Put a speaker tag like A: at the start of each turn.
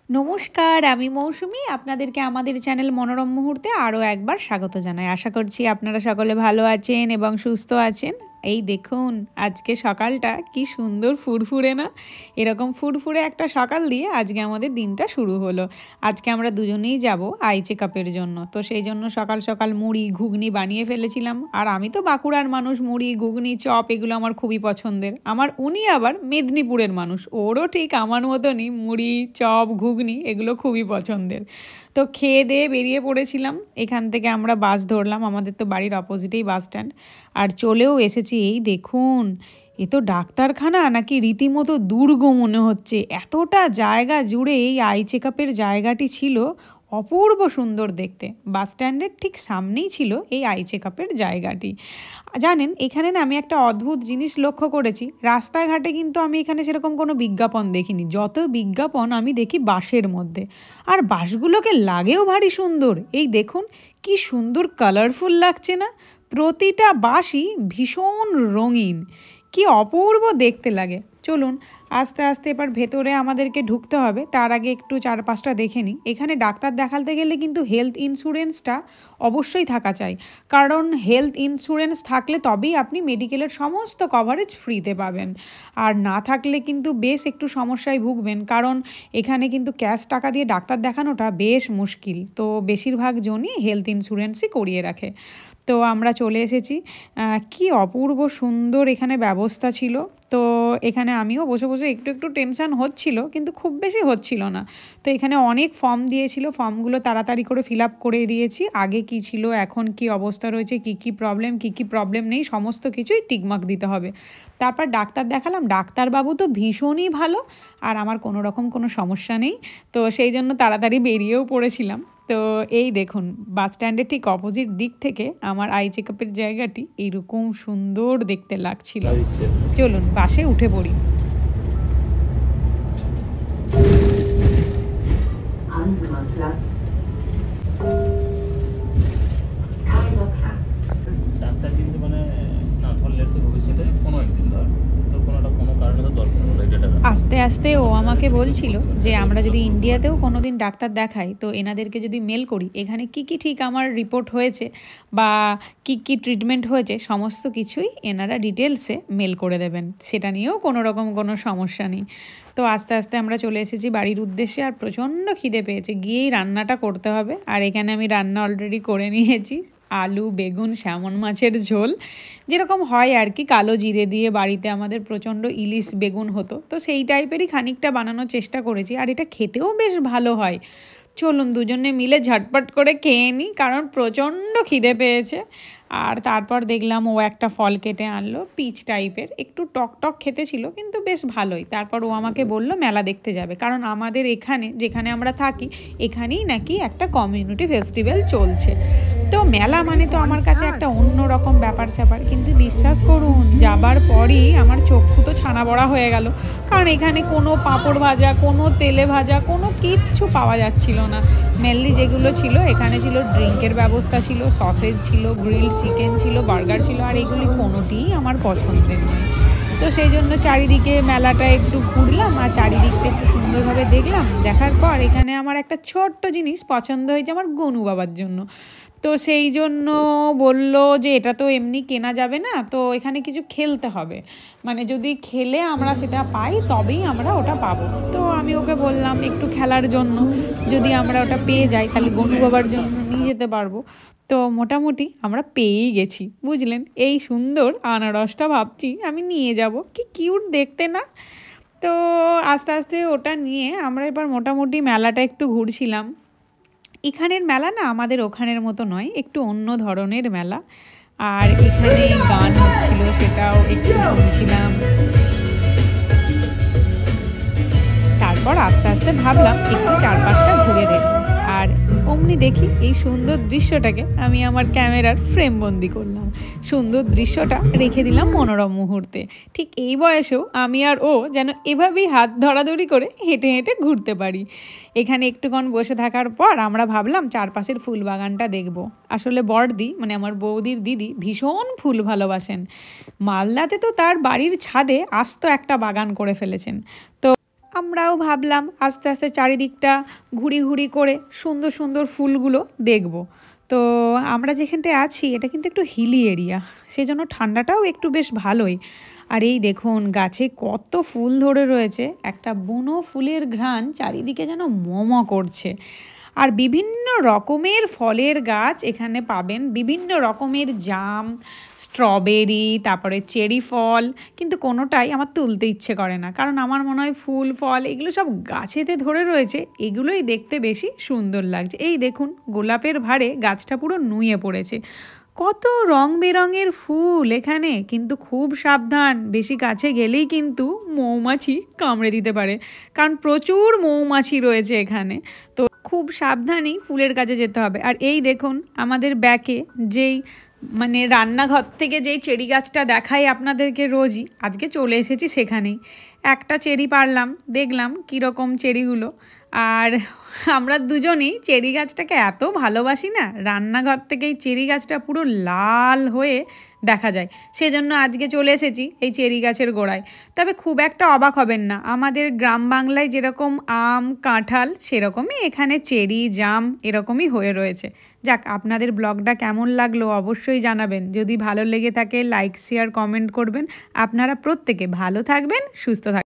A: নমস্কার, আমি মৌসুমি। আপনাদেরকে আমাদের চ্যানেল মনোরম মুহূর্তে আরও একবার স্বাগত জানাই। আশা করছি আপনারা সকলে ভালো আছেন এবং সুস্থ আছেন। এই দেখুন, আজকে সকালটা কি সুন্দর ফুরফুরে না? এরকম ফুরফুরে একটা সকাল দিয়ে আজকে আমাদের দিনটা শুরু হলো। আজকে আমরা দুজনেই যাব আই চেকআপের জন্য। তো সেই জন্য সকাল সকাল মুড়ি ঘুগনি বানিয়ে ফেলেছিলাম। আর আমি তো বাঁকুড়ার মানুষ, মুড়ি ঘুগনি চপ এগুলো আমার খুবই পছন্দের। উনি আবার মেদিনীপুরের মানুষ, ওরও ঠিক আমার মতনই মুড়ি চপ ঘুগনি এগুলো খুবই পছন্দের। তো খেয়ে দিয়ে বেরিয়ে পড়েছিলাম। এখান থেকে আমরা বাস ধরলাম, আমাদের তো বাড়ির অপোজিটেই বাস স্ট্যান্ড। আর চলেও এসেছি। এই দেখুন, এ তো ডাক্তারখানা নাকি রীতিমতো দুর্গ মনে হচ্ছে। এতটা জায়গা জুড়ে এই আই চেকআপের জায়গাটি ছিল, অপূর্ব সুন্দর দেখতে। বাস স্ট্যান্ডের ঠিক সামনেই ছিল এই আই চেকআপের জায়গাটি। জানেন, এখানে না আমি একটা অদ্ভুত জিনিস লক্ষ্য করেছি। রাস্তাঘাটে কিন্তু আমি এখানে সেরকম কোনো বিজ্ঞাপন দেখিনি। যত বিজ্ঞাপন আমি দেখি বাসের মধ্যে। আর বাসগুলোকে লাগেও ভারী সুন্দর। এই দেখুন কি সুন্দর কালারফুল লাগছে না? প্রতিটা বাসই ভীষণ রঙিন, কি অপূর্ব দেখতে লাগে। চলুন আস্তে আস্তে এবার ভেতরে আমাদেরকে ঢুকতে হবে। তার আগে একটু চারপাশটা দেখে নিই। এখানে ডাক্তার দেখাতে গেলে কিন্তু হেলথ ইন্স্যুরেন্সটা অবশ্যই থাকা চাই, কারণ হেলথ ইন্স্যুরেন্স থাকলে তবেই আপনি মেডিকেলের সমস্ত কভারেজ ফ্রিতে পাবেন। আর না থাকলে কিন্তু বেশ একটু সমস্যায় ভুগবেন, কারণ এখানে কিন্তু ক্যাশ টাকা দিয়ে ডাক্তার দেখানোটা বেশ মুশকিল। তো বেশিরভাগ জনই হেলথ ইন্স্যুরেন্সই করিয়ে রাখে। তো আমরা চলে এসেছি। কি অপূর্ব সুন্দর এখানে ব্যবস্থা ছিল। তো এখানে আমিও বসে বসে একটু একটু টেনশান হচ্ছিল, কিন্তু খুব বেশি হচ্ছিল না। তো এখানে অনেক ফর্ম দিয়েছিল, ফর্মগুলো তাড়াতাড়ি করে ফিল আপ করে দিয়েছি। আগে কি ছিল, এখন কি অবস্থা রয়েছে, কি কি প্রবলেম নেই, সমস্ত কিছুই টিকমার্ক দিতে হবে। তারপর ডাক্তার দেখালাম। ডাক্তারবাবু তো ভীষণই ভালো, আর আমার কোনো রকম কোনো সমস্যা নেই। তো সেই জন্য তাড়াতাড়ি বেরিয়েও পড়েছিলাম। তো এই দেখুন, বাস স্ট্যান্ডের ঠিক অপোজিট দিক থেকে আমার আই চেকআপের জায়গাটি এইরকম সুন্দর দেখতে লাগছিল। চলুন বাসে উঠে পড়ি।
B: ডাক্তার কিন্তু মানে না ধরলে ভবিষ্যতে কোনো একদিন ধর তোর কোনোটা কোনো কারণে তো দরকার হলো এটা।
A: আস্তে আস্তে ও আমাকে বলছিল যে আমরা যদি ইন্ডিয়াতেও কোনো দিন ডাক্তার দেখাই, তো এনাদেরকে যদি মেল করি, এখানে কি ঠিক আমার রিপোর্ট হয়েছে বা কি ট্রিটমেন্ট হয়েছে সমস্ত কিছুই এনারা ডিটেলসে মেল করে দেবেন। সেটা নিয়েও কোনো রকম কোনো সমস্যা নেই। তো আস্তে আস্তে আমরা চলে এসেছি বাড়ির উদ্দেশ্যে। আর প্রচণ্ড খিদে পেয়েছে, গিয়েই রান্নাটা করতে হবে। আর এখানে আমি রান্না অলরেডি করে নিয়েছি। আলু বেগুন স্যামন মাছের ঝোল, যেরকম হয় আর কি, কালো জিরে দিয়ে বাড়িতে আমাদের প্রচণ্ড ইলিশ বেগুন হতো, তো সেই টাইপেরই খানিকটা বানানোর চেষ্টা করেছি। আর এটা খেতেও বেশ ভালো হয়। চলুন দুজনে মিলে ঝটপট করে খেয়ে নিই, কারণ প্রচণ্ড খিদে পেয়েছে। আর তারপর দেখলাম ও একটা ফল কেটে আনলো, পিচ টাইপের, একটু টক টক খেতে ছিল কিন্তু বেশ ভালোই। তারপর ও আমাকে বলল মেলা দেখতে যাবে, কারণ আমাদের এখানে যেখানে আমরা থাকি এখানেই নাকি একটা কমিউনিটি ফেস্টিভ্যাল চলছে। তো মেলা মানে তো আমার কাছে একটা অন্য রকম ব্যাপার স্যাপার, কিন্তু বিশ্বাস করুন যাবার পরই আমার চক্ষু তো ছানা বড়া হয়ে গেল। কারণ এখানে কোনো পাঁপড় ভাজা, কোনো তেলে ভাজা, কোনো কিচ্ছু পাওয়া যাচ্ছিল না। মেনলি যেগুলো ছিল, এখানে ছিল ড্রিঙ্কের ব্যবস্থা ছিল, সসেজ ছিল, গ্রিলড চিকেন ছিল, বার্গার ছিল, আর এগুলি কোনোটিই আমার পছন্দের নয়। তো সেই জন্য চারিদিকে মেলাটা একটু ঘুরলাম আর চারিদিকটা একটু সুন্দরভাবে দেখলাম। দেখার পর এখানে আমার একটা ছোট্ট জিনিস পছন্দ হয়েছে আমার গনু বাবার জন্য। তো সেই জন্য বলল যে এটা তো এমনি কেনা যাবে না, তো এখানে কিছু খেলতে হবে, মানে যদি খেলে আমরা সেটা পাই তবেই আমরা ওটা পাবো। তো আমি ওকে বললাম একটু খেলার জন্য যদি আমরা ওটা পেয়ে যাই তাহলে গনু বাবার জন্য নিয়ে যেতে পারবো। তো মোটামুটি আমরা পেয়েই গেছি, বুঝলেন। এই সুন্দর আনারসটা ভাবছি আমি নিয়ে যাব, কি কিউট দেখতে না? তো আস্তে আস্তে ওটা নিয়ে আমরা এবার মোটামুটি মেলাটা একটু ঘুরছিলাম। এখানের মেলা না আমাদের ওখানের মতো নয়, একটু অন্য ধরনের মেলা। আর এখানে গান হচ্ছিল, সেটাও একটু শুনছিলাম। তারপর আস্তে আস্তে ভাবলাম একটু চারপাশটা ঘুরে দেখব। আর অমনি দেখি এই সুন্দর দৃশ্যটাকে আমি আমার ক্যামেরার ফ্রেম বন্দি করলাম। সুন্দর দৃশ্যটা রেখে দিলাম মনোরম মুহূর্তে। ঠিক এই বয়সেও আমি আর ও যেন এভাবেই হাত ধরাধরি করে হেঁটে হেঁটে ঘুরতে পারি। এখানে একটুক্ষণ বসে থাকার পর আমরা ভাবলাম চারপাশের ফুল বাগানটা দেখব। আসলে বড়দি মানে আমার বৌদির দিদি ভীষণ ফুল ভালোবাসেন। মালদাতে তো তার বাড়ির ছাদে আস্ত একটা বাগান করে ফেলেছেন। তো আমরাও ভাবলাম আস্তে আস্তে চারিদিকটা ঘুরি ঘুরি করে সুন্দর সুন্দর ফুলগুলো দেখব। তো আমরা যেখানটায় আছি এটা কিন্তু একটু হিলি এরিয়া, সেজন্য ঠান্ডাটাও একটু বেশ ভালোই। আর এই দেখুন গাছে কত ফুল ধরে রয়েছে, একটা বুনো ফুলের ঘ্রাণ চারিদিকে যেন মম করছে। আর বিভিন্ন রকমের ফলের গাছ এখানে পাবেন, বিভিন্ন রকমের জাম, স্ট্রবেরি, তারপরে চেরি ফল, কিন্তু কোনোটাই আমার তুলতে ইচ্ছে করে না, কারণ আমার মনে হয় ফুল ফল এগুলো সব গাছেতে ধরে রয়েছে, এগুলোই দেখতে বেশি সুন্দর লাগছে। এই দেখুন গোলাপের ভারে গাছটা পুরো নুয়ে পড়েছে, কত রং বেরঙের ফুল এখানে, কিন্তু খুব সাবধান, বেশি কাছে গেলেই কিন্তু মৌমাছি কামড়ে দিতে পারে, কারণ প্রচুর মৌমাছি রয়েছে এখানে। তো খুব সাবধানেই ফুলের কাছে যেতে হবে। আর এই দেখুন আমাদের ব্যাকে যেই মানে রান্নাঘর থেকে যেই চেরি গাছটা দেখাই আপনাদেরকে রোজই, আজকে চলে এসেছি সেখানেই। একটা চেরি পারলাম, দেখলাম কীরকম চেরিগুলো। আর আমরা দুজনেই চেরি গাছটাকে এত ভালোবাসি না, রান্নাঘর থেকে এই চেরি গাছটা পুরো লাল হয়ে দেখা যায়, সেজন্য আজকে চলে এসেছি এই চেরি গাছের গোড়ায়। তবে খুব একটা অবাক হবেন না, আমাদের গ্রাম বাংলায় যেরকম আম কাঁঠাল সেরকমই এখানে চেরি জাম এরকমই হয়ে রয়েছে। যাক, আপনাদের ব্লগটা কেমন লাগলো অবশ্যই জানাবেন, যদি ভালো লেগে থাকে লাইক শেয়ার কমেন্ট করবেন। আপনারা প্রত্যেকে ভালো থাকবেন, সুস্থ থাকবেন।